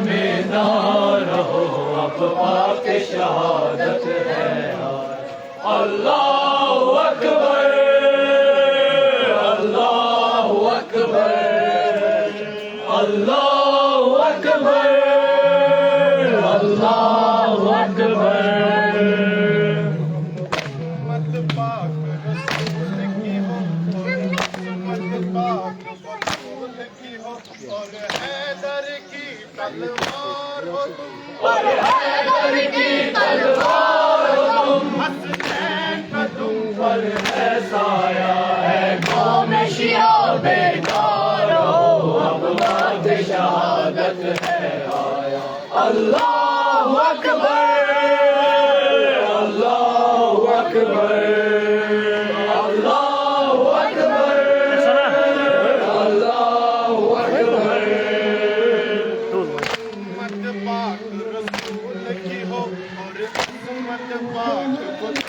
میں نہ رہو اب وقت شہادت ہے اللہ اکبر اللہ اکبر اللہ اکبر اللہ اکبر مت پاک رسول کی ہو مت پاک رسول کی ہو اور حیدر کی تلوار ہو تم اور حیدر کی تلوار ہو تم حسنین کا تم پر ہے سایہ ہے قوم شیعہ بیدار ہو اب وقت شہادت ہے آیا اللہ اکبر اللہ اکبر اللہ اکبر اللہ اکبر مت پاک رسول کی ہو اور مت پاک رسول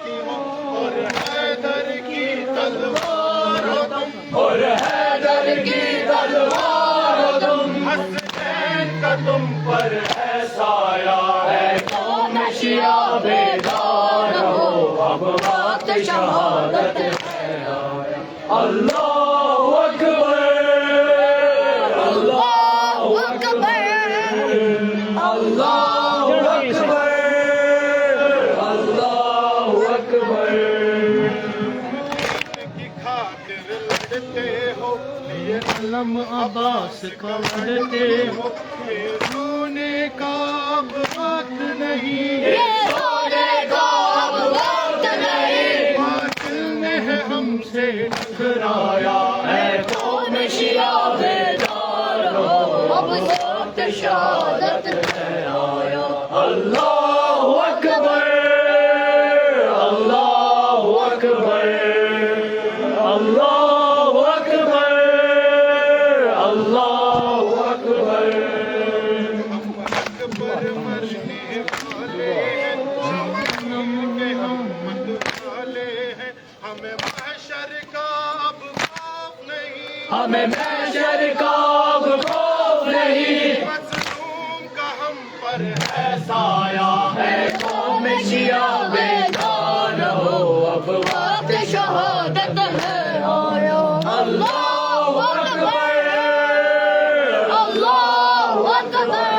کی ہو اور حیدر کی تلوار ہو تم اور حیدر کی تلوار ہو تم حسنین کا تم پر ہے سایہ ہے قوم شیعہ بیدار ہو اب وقت شہادت ہے آیا اللہ اکبر اللہ اکبر اللہ اکبر اللہ اکبر کی خاطر لڑتے ہو یہ علم عباس کا لڑتے ہو یہ رونے کا اب وقت نہیں سونے کا اب وقت نہیں باطل نے ہم سے ٹکرایا ہے قوم شیعہ بیدار ہو اب وقت شہادت ہے آیا اللہ اکبر اللہ اکبر اللہ اکبر اللہ اکبر اکبر مرنے والے ہیں ہم مت والے ہیں ہمیں محشر کا اب خوف نہیں ہمیں محشر کا اب خوف نہیں مظلوم کا ہم پر ہے سایہ ہے قوم شیعہ بیدار ہو اب وقت شہادت ہے آیا اللہ اکبر اللہ اکبر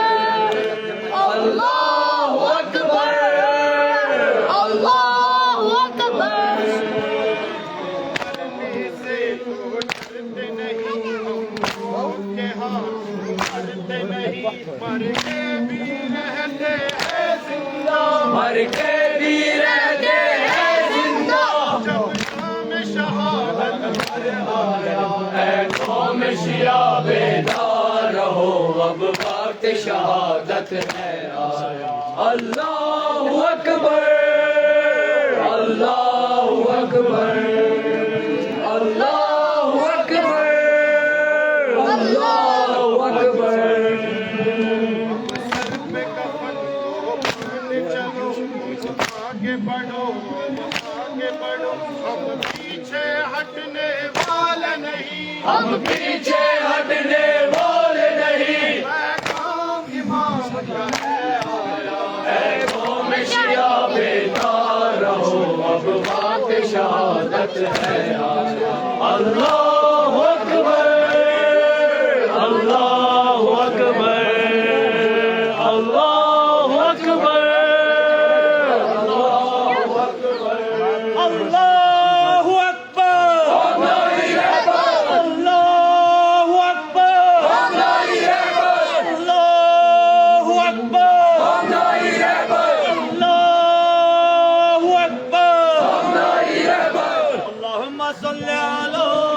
اللہ اکبر اللہ اکبر مرنے سے تو ڈرتے نہیں ہم کے ہاتھ مرتے نہیں مر کے بھی رہتے ہیں زندہ مر کے بھی رہتے ہیں زندہ جب نام شہادت پر آیا ہے قوم شیعہ بیدار ہو اب وقت شہادت ہے آیا اللہ اکبر اللہ اکبر اللہ اکبر اللہ اکبر سر پہ کفن کو باندھ چلو آگے بڑھو آگے بڑھو ہم پیچھے ہٹنے والے نہیں ہم پیچھے ہٹنے والے نہیں پیغام امام کا ہے آیا اے قوم شیعہ بیدار رہو اب وقت شہادت ہے آیا اللہ اکبر اللہ اکبر اللہ اکبر اللہ اکبر اللہ اکبر اللہ اکبر اللہ اکبر اللہ اکبر اللهم صل على